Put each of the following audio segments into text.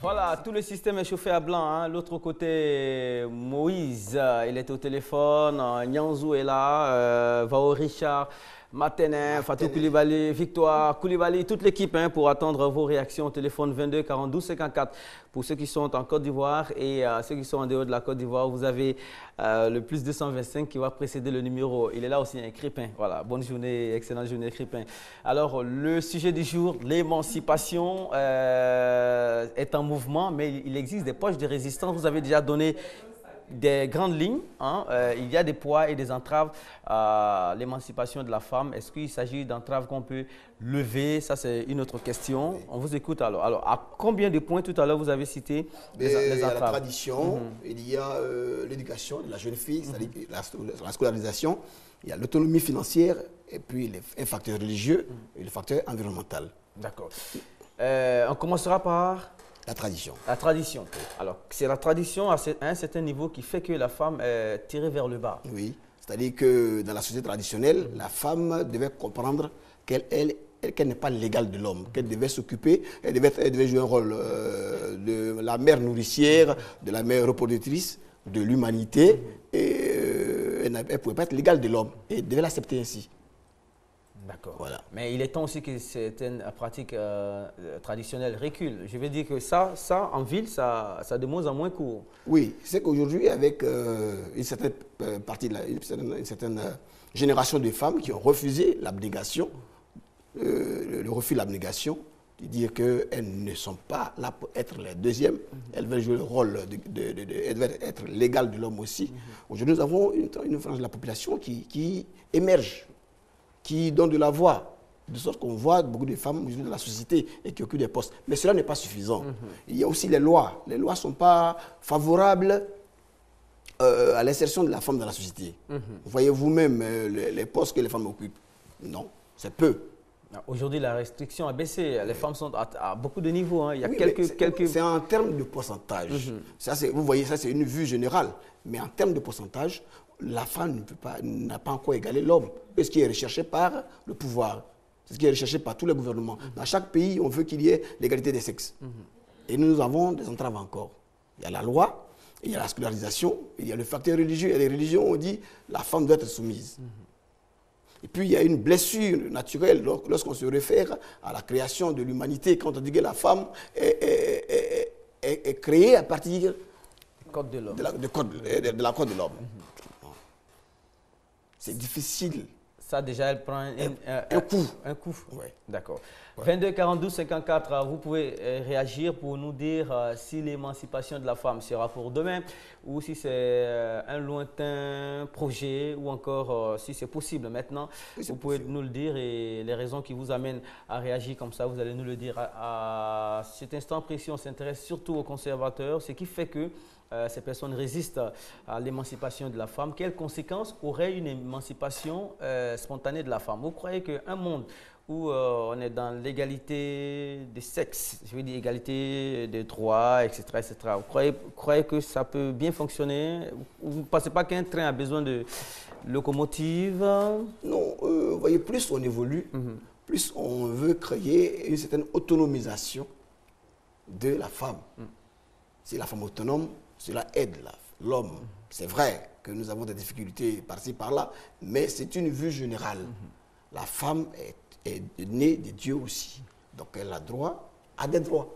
Voilà, tout le système est chauffé à blanc. Hein. L'autre côté, Moïse, il est au téléphone. Nyanzou est là. Vao Richard, Matenin, Fatou Koulibaly, Victoire Koulibaly, toute l'équipe pour attendre vos réactions au téléphone 22 42 54. Pour ceux qui sont en Côte d'Ivoire et ceux qui sont en dehors de la Côte d'Ivoire, vous avez le plus 225 qui va précéder le numéro. Il est là aussi, un Crépin. Voilà, bonne journée, excellente journée, Crépin. Alors, le sujet du jour, l'émancipation est en mouvement, mais il existe des poches de résistance. Vous avez déjà donné des grandes lignes, il y a des poids et des entraves à l'émancipation de la femme. Est-ce qu'il s'agit d'entraves qu'on peut lever? Ça, c'est une autre question. On vous écoute alors. Alors, à combien de points tout à l'heure vous avez cité les entraves? Il y a la tradition, il y a l'éducation de la jeune fille, c'est-à-dire la scolarisation, il y a l'autonomie financière et puis les facteurs religieux et le facteur environnemental. D'accord. On commencera par... La tradition. La tradition. Alors, c'est la tradition à un certain niveau qui fait que la femme est tirée vers le bas. Oui, c'est-à-dire que dans la société traditionnelle, la femme devait comprendre qu'elle n'est pas l'égale de l'homme, qu'elle devait s'occuper, elle devait jouer un rôle de la mère nourricière, de la mère reproductrice, de l'humanité, et elle ne pouvait pas être l'égale de l'homme, et elle devait l'accepter ainsi. D'accord. Voilà. Mais il est temps aussi que certaines pratiques traditionnelles reculent. Je veux dire que ça en ville, ça de moins en moins court. Oui, c'est qu'aujourd'hui, avec une certaine partie, une certaine génération de femmes qui ont refusé l'abnégation, le refus de l'abnégation, de dire qu'elles ne sont pas là pour être les deuxièmes, elles veulent jouer le rôle, elles veulent être l'égale de l'homme aussi. Aujourd'hui, nous avons une frange de la population qui émerge, qui donne de la voix, de sorte qu'on voit beaucoup de femmes de la société et qui occupent des postes. Mais cela n'est pas suffisant. Il y a aussi les lois. Les lois ne sont pas favorables à l'insertion de la femme dans la société. Vous voyez vous-même les postes que les femmes occupent. Non, c'est peu. Aujourd'hui, la restriction a baissé. Les femmes sont à beaucoup de niveaux. Hein. Il y a oui, quelques... C'est en termes de pourcentage. Vous voyez, ça c'est une vue générale. Mais en termes de pourcentage, la femme n'a pas encore égalé l'homme. C'est ce qui est recherché par le pouvoir. C'est ce qui est recherché par tous les gouvernements. Dans chaque pays, on veut qu'il y ait l'égalité des sexes. Et nous avons des entraves encore. Il y a la loi, il y a la scolarisation, il y a le facteur religieux. Et les religions ont dit la femme doit être soumise. Et puis il y a une blessure naturelle lorsqu'on se réfère à la création de l'humanité, quand on dit que la femme est créée à partir Code de l'homme. de la Côte de l'homme. C'est difficile. Ça, déjà, elle prend un coup. Un coup. Oui. D'accord. Ouais. 22 42 54, vous pouvez réagir pour nous dire si l'émancipation de la femme sera pour demain ou si c'est un lointain projet ou encore si c'est possible maintenant. Oui, vous pouvez nous le dire et les raisons qui vous amènent à réagir comme ça, vous allez nous le dire. À cet instant précis, on s'intéresse surtout aux conservateurs, ce qui fait que ces personnes résistent à l'émancipation de la femme. Quelles conséquences aurait une émancipation spontanée de la femme? Vous croyez qu'un monde où on est dans l'égalité des sexes, je veux dire égalité des droits, etc., etc., vous croyez que ça peut bien fonctionner? Vous ne pensez pas qu'un train a besoin de locomotive? Non, vous voyez, plus on évolue, plus on veut créer une certaine autonomisation de la femme. Si la femme autonome, cela aide l'homme. C'est vrai que nous avons des difficultés par-ci, par-là, mais c'est une vue générale. La femme est née de Dieu aussi. Donc elle a droit à des droits.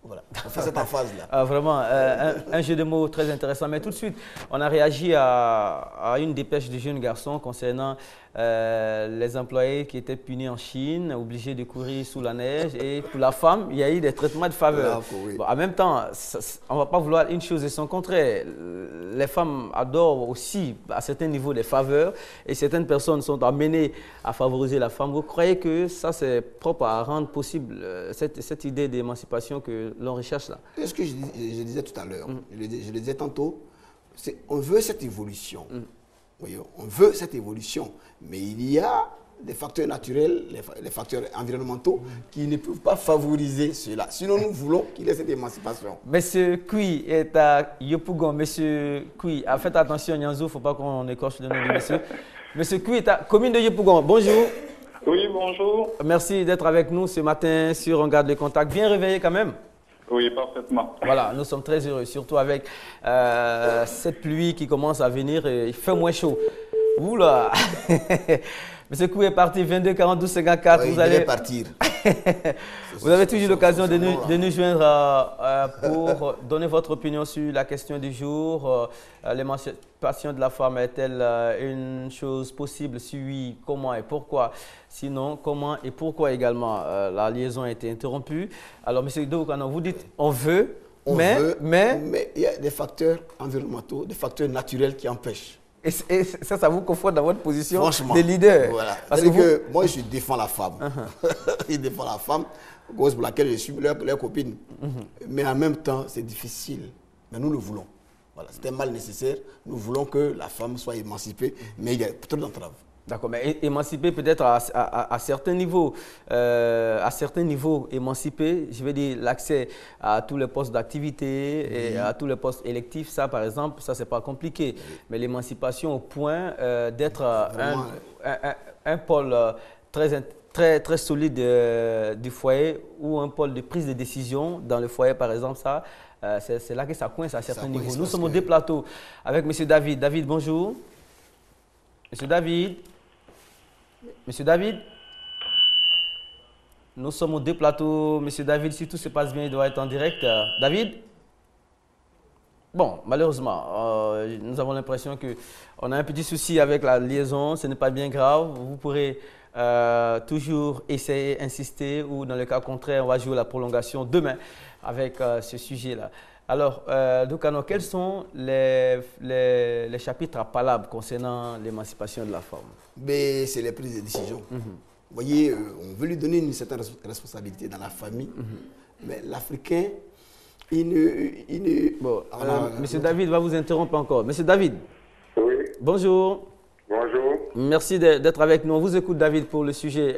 Voilà, on fait cette emphase-là. Vraiment, un jeu de mots très intéressant. Mais tout de suite, on a réagi à une dépêche de jeunes garçons concernant les employés qui étaient punis en Chine, obligés de courir sous la neige. Et pour la femme, il y a eu des traitements de faveur. Oui. Bon, en même temps, on ne va pas vouloir une chose et son contraire. Les femmes adorent aussi, à certains niveaux, les faveurs. Et certaines personnes sont amenées à favoriser la femme. Vous croyez que ça, c'est propre à rendre possible cette idée d'émancipation que l'on recherche là? C'est ce que je disais tout à l'heure. Je le disais tantôt. On veut cette évolution. Voyez, on veut cette évolution. Mais il y a des facteurs naturels, les facteurs environnementaux qui ne peuvent pas favoriser cela. Sinon, nous voulons qu'il y ait cette émancipation. Monsieur Kui est à Yopougon. Monsieur Kui, faites attention, Nyanzou, il ne faut pas qu'on écorche le nom de monsieur. Monsieur Kui est à commune de Yopougon. Bonjour. Oui, bonjour. Merci d'être avec nous ce matin sur On garde le contact. Bien réveillé quand même? Oui, parfaitement. Voilà, nous sommes très heureux, surtout avec cette pluie qui commence à venir et il fait moins chaud. Oula. Monsieur Kou est parti, 22 42 54. Oui, vous allez partir. Vous avez toujours l'occasion de nous joindre pour donner votre opinion sur la question du jour. L'émancipation de la femme est-elle une chose possible? Si oui, comment et pourquoi? Sinon, comment et pourquoi également? La liaison a été interrompue. Alors, monsieur Doukano, vous dites on veut, mais il y a des facteurs environnementaux, des facteurs naturels qui empêchent. Et ça vous conforte dans votre position Franchement, de leader. Voilà. Parce que moi, je défends la femme. Je défends la femme, cause pour laquelle je suis leur copine. Mais en même temps, c'est difficile. Mais nous le voulons. Voilà. C'est un mal nécessaire. Nous voulons que la femme soit émancipée, mais il y a trop d'entraves. D'accord, mais émancipé peut-être à certains niveaux. À certains niveaux, émancipé, je veux dire l'accès à tous les postes d'activité et à tous les postes électifs, ça par exemple, ça c'est pas compliqué. Mais l'émancipation au point d'être un pôle très solide du foyer ou un pôle de prise de décision dans le foyer par exemple, ça, c'est là que ça coince à certains niveaux. Nous sommes au deux plateaux avec M. David. David, bonjour. Monsieur David. Monsieur David, nous sommes aux deux plateaux. Monsieur David, si tout se passe bien, il doit être en direct. David? Bon, malheureusement, nous avons l'impression qu'on a un petit souci avec la liaison. Ce n'est pas bien grave. Vous pourrez toujours essayer, insister, ou dans le cas contraire, on va jouer la prolongation demain avec ce sujet-là. Alors, Doukano, quels sont les chapitres à palabre concernant l'émancipation de la femme? C'est les prises de décision. Vous voyez, on veut lui donner une certaine responsabilité dans la famille, mais l'Africain, Bon, Monsieur David va vous interrompre encore. Monsieur David. Oui. Bonjour. Bonjour. Merci d'être avec nous. On vous écoute, David, pour le sujet.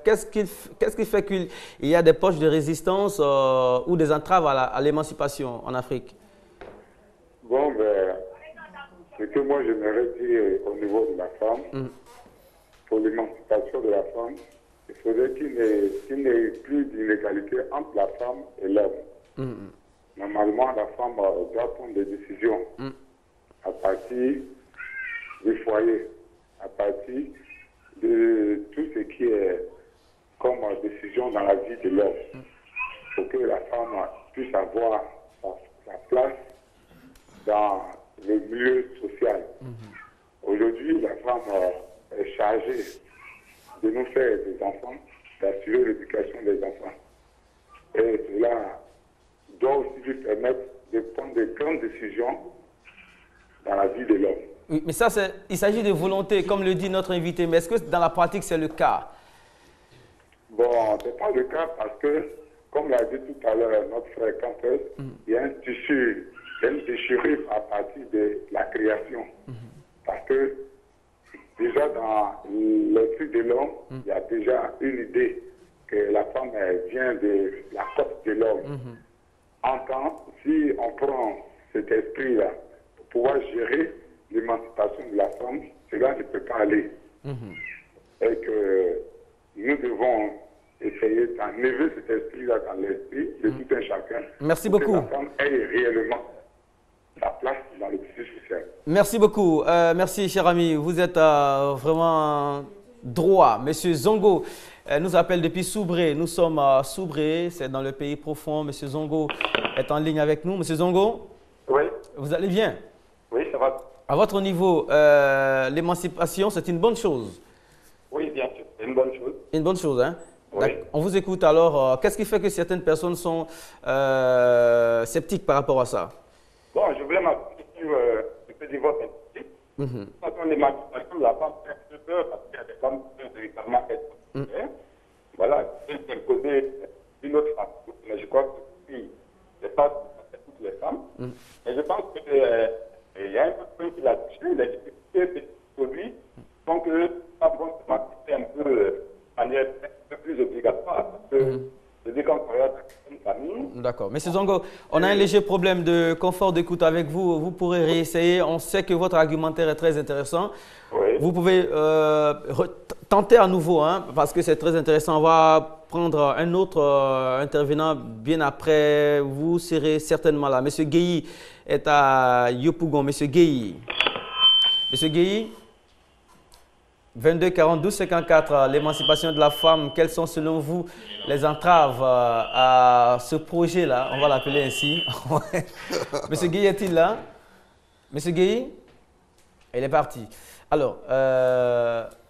Qu'est-ce qui fait qu'il y a des poches de résistance ou des entraves à l'émancipation en Afrique? Bon, ce que moi j'aimerais dire au niveau de la femme, pour l'émancipation de la femme, il faudrait qu'il n'y ait plus d'inégalité entre la femme et l'homme. Normalement, la femme doit prendre des décisions à partir du foyer, à partir de tout ce qui est comme décision dans la vie de l'homme, pour que la femme puisse avoir sa place dans le milieu social. Aujourd'hui, la femme est chargée de nous faire des enfants, d'assurer l'éducation des enfants. Et cela doit aussi lui permettre de prendre de grandes décisions dans la vie de l'homme. Oui, mais ça, il s'agit de volonté, comme le dit notre invité. Mais est-ce que dans la pratique, c'est le cas? Bon, ce n'est pas le cas parce que, comme l'a dit tout à l'heure notre frère Campus, il y a une déchirure à partir de la création. Parce que, déjà dans l'esprit de l'homme, il y a déjà une idée que la femme vient de la côte de l'homme. Si on prend cet esprit-là pour pouvoir gérer l'émancipation de la femme, cela ne peut pas aller. Et que nous devons essayer d'enlever cet esprit-là dans l'esprit de tout un chacun. Merci pour beaucoup. Que la femme ait réellement sa place dans le tissu social. Merci beaucoup. Merci, cher ami. Vous êtes vraiment droit. Monsieur Zongo nous appelle depuis Soubré. Nous sommes à Soubré, c'est dans le pays profond. Monsieur Zongo est en ligne avec nous. Monsieur Zongo? Oui. Vous allez bien? Oui, ça va. À votre niveau, l'émancipation, c'est une bonne chose? Oui, bien sûr, c'est une bonne chose. Une bonne chose, hein? Oui. On vous écoute alors. Qu'est-ce qui fait que certaines personnes sont sceptiques par rapport à ça? Bon, je voulais m'appuyer sur ce que dit votre invité. De toute façon, l'émancipation de la femme fait peur parce qu'il y a des femmes qui peuvent véritablement être voilà, c'est imposer une autre femme. Mais je crois que oui, c'est pas pour toutes les femmes. Et je pense qu'il y a un peu qui l'a touché, les difficultés aujourd'hui font que les femmes vont s'émanciper un peu de manière un peu plus obligatoire. Parce que je dis quand on regarde une famille. D'accord. Monsieur Zongo, on a un léger problème de confort d'écoute avec vous. Vous pourrez réessayer. On sait que votre argumentaire est très intéressant. Oui. Vous pouvez tenter à nouveau, hein, parce que c'est très intéressant. On va prendre un autre intervenant bien après. Vous serez certainement là. Monsieur Guéhi est à Yopougon. Monsieur Guéhi. Monsieur Guéhi, 22 42 54, l'émancipation de la femme. Quelles sont selon vous les entraves à ce projet-là? On va l'appeler ainsi. Monsieur Guéhi est-il là? Monsieur Guéhi? Il est parti. Alors,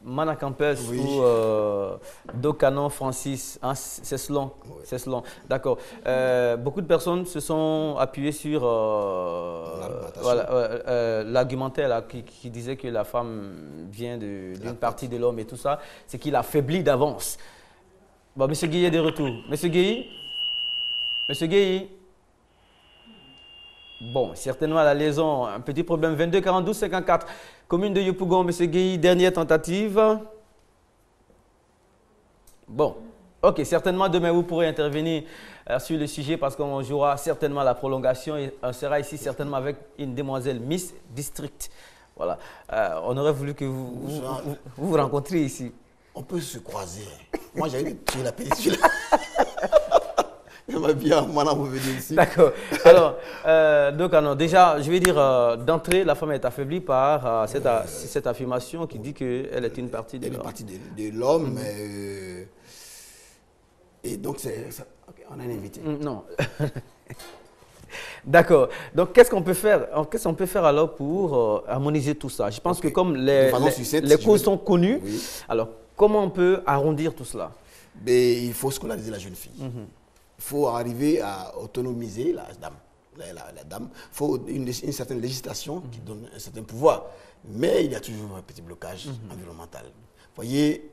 Mana Campus ou Docanon Francis, hein, c'est selon. Oui. C'est selon. D'accord. Beaucoup de personnes se sont appuyées sur l'argumentaire qui disait que la femme vient d'une partie de l'homme et tout ça. C'est qu'il affaiblit d'avance. Bon, Monsieur Guéhi est de retour. Monsieur Guéhi? Monsieur Guéhi? Bon, certainement la liaison, un petit problème. 22 42 54, commune de Yopougon, M. Guéhi, dernière tentative. Bon, ok, certainement demain vous pourrez intervenir sur le sujet parce qu'on jouera certainement la prolongation et on sera ici certainement avec une demoiselle Miss District. Voilà, on aurait voulu que vous rencontriez ici. On peut se croiser. Moi j'ai tué la péninsule. Bien, maintenant vous venez ici. D'accord. Alors, donc, alors, déjà, je vais dire, d'entrée, la femme est affaiblie par cette affirmation qui dit qu'elle est une partie de l'homme. Elle est une partie de l'homme. Et donc, okay, on a un invité. Non. D'accord. Donc, qu'est-ce qu'on peut faire? Qu'est-ce qu'on peut faire alors pour harmoniser tout ça? Je pense que comme les causes sont connues, alors comment on peut arrondir tout cela? Mais il faut scolariser la jeune fille. Il faut arriver à autonomiser la dame. La dame. Il faut une certaine législation qui donne un certain pouvoir. Mais il y a toujours un petit blocage environnemental. Vous voyez,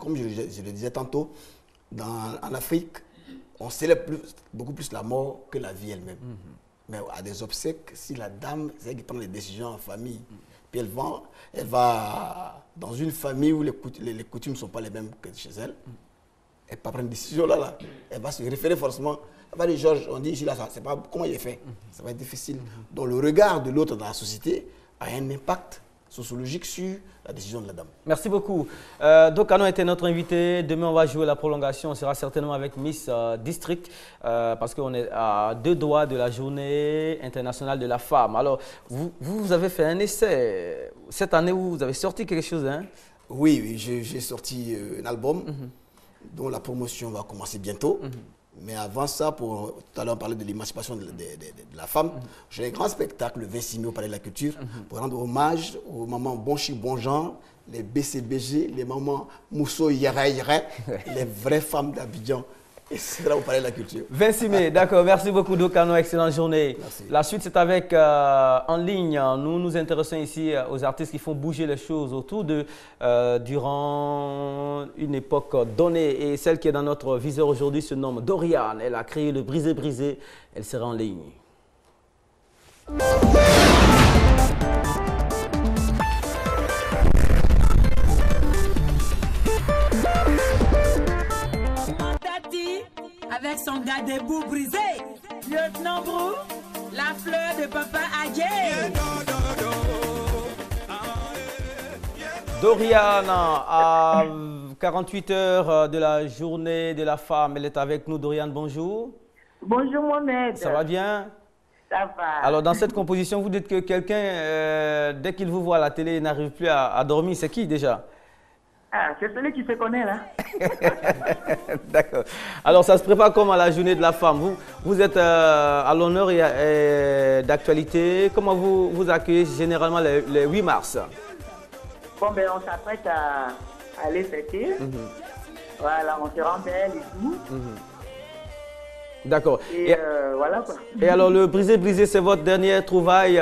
comme je le disais tantôt, en Afrique, on célèbre beaucoup plus la mort que la vie elle-même. Mais à des obsèques, si la dame, c'est elle qui prend les décisions en famille, puis elle va dans une famille où les coutumes ne sont pas les mêmes que chez elle, elle ne peut pas prendre une décision là. Elle va se référer forcément. Elle va dire, Georges, on dit ici, là, c'est pas comment il est fait. Ça va être difficile. Donc le regard de l'autre dans la société a un impact sociologique sur la décision de la dame. Merci beaucoup. Docanon était notre invité. Demain, on va jouer la prolongation. On sera certainement avec Miss District parce qu'on est à 2 doigts de la journée internationale de la femme. Alors, vous avez fait un essai. Cette année, vous avez sorti quelque chose, hein? Oui, j'ai sorti un album dont la promotion va commencer bientôt. Mais avant ça, tout à l'heure on parlait de l'émancipation de la femme, j'ai un grand spectacle le 26 mai au Palais de la Culture pour rendre hommage aux mamans Bonchi Bonjean, les BCBG, les mamans Mousso Yara Yara, les vraies femmes d'Abidjan. Et c'est là au Palais de la Culture. 26 mai, d'accord. Merci beaucoup, Docanon. Excellente journée. Merci. La suite, c'est avec en ligne. Nous nous intéressons ici aux artistes qui font bouger les choses autour de durant une époque donnée. Et celle qui est dans notre viseur aujourd'hui se nomme Doriane. Elle a créé le Brisé Brisé. Elle sera en ligne. Avec son gars des bouts brisés, Lieutenant Brou, la fleur de Papa Adjé. Doriane, à 48 heures de la journée de la femme, elle est avec nous. Doriane, bonjour. Bonjour Mohamed. Ça va bien? Ça va. Alors, dans cette composition, vous dites que quelqu'un, dès qu'il vous voit à la télé, n'arrive plus à dormir. C'est qui déjà? Ah, c'est celui qui se connaît là. D'accord. Alors, ça se prépare comme à la journée de la femme. Vous êtes à l'honneur et d'actualité. Comment vous accueillez généralement les 8 mars? Bon, ben, on s'apprête à aller fêter. Voilà, on se rend belle et tout. D'accord. Et voilà quoi. Et alors, le Brisé Brisé, c'est votre dernière trouvaille.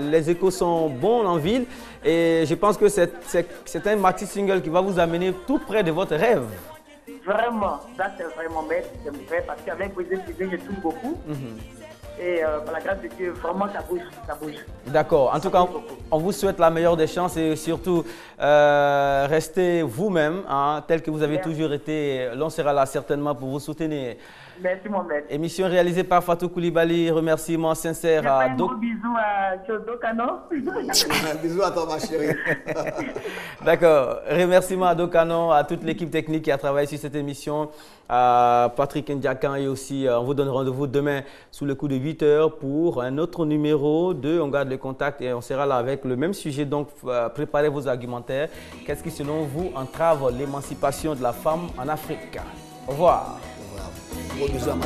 Les échos sont bons en ville. Et je pense que c'est un maxi single qui va vous amener tout près de votre rêve. Vraiment, ça c'est vraiment bête, c'est vrai parce qu'avec Brisé Brisé, je touche beaucoup. Et par la grâce de Dieu, vraiment, ça bouge, ça bouge. D'accord. En tout cas, on vous souhaite la meilleure des chances et surtout, restez vous-même, hein, tel que vous avez toujours été. L'on sera là certainement pour vous soutenir. Merci, mon maître. Émission réalisée par Fatou Koulibaly. Remerciements sincères à un gros bisou à Dokano. Un bisou à toi, ma chérie. D'accord. Remerciements à Dokano, à toute l'équipe technique qui a travaillé sur cette émission, à Patrick Ndiakan et aussi, on vous donne rendez-vous demain sous le coup de 8 h pour un autre numéro de On garde le contact et on sera là avec le même sujet. Donc, préparez vos argumentaires. Qu'est-ce qui, selon vous, entrave l'émancipation de la femme en Afrique? Au revoir. Gros bisous à ma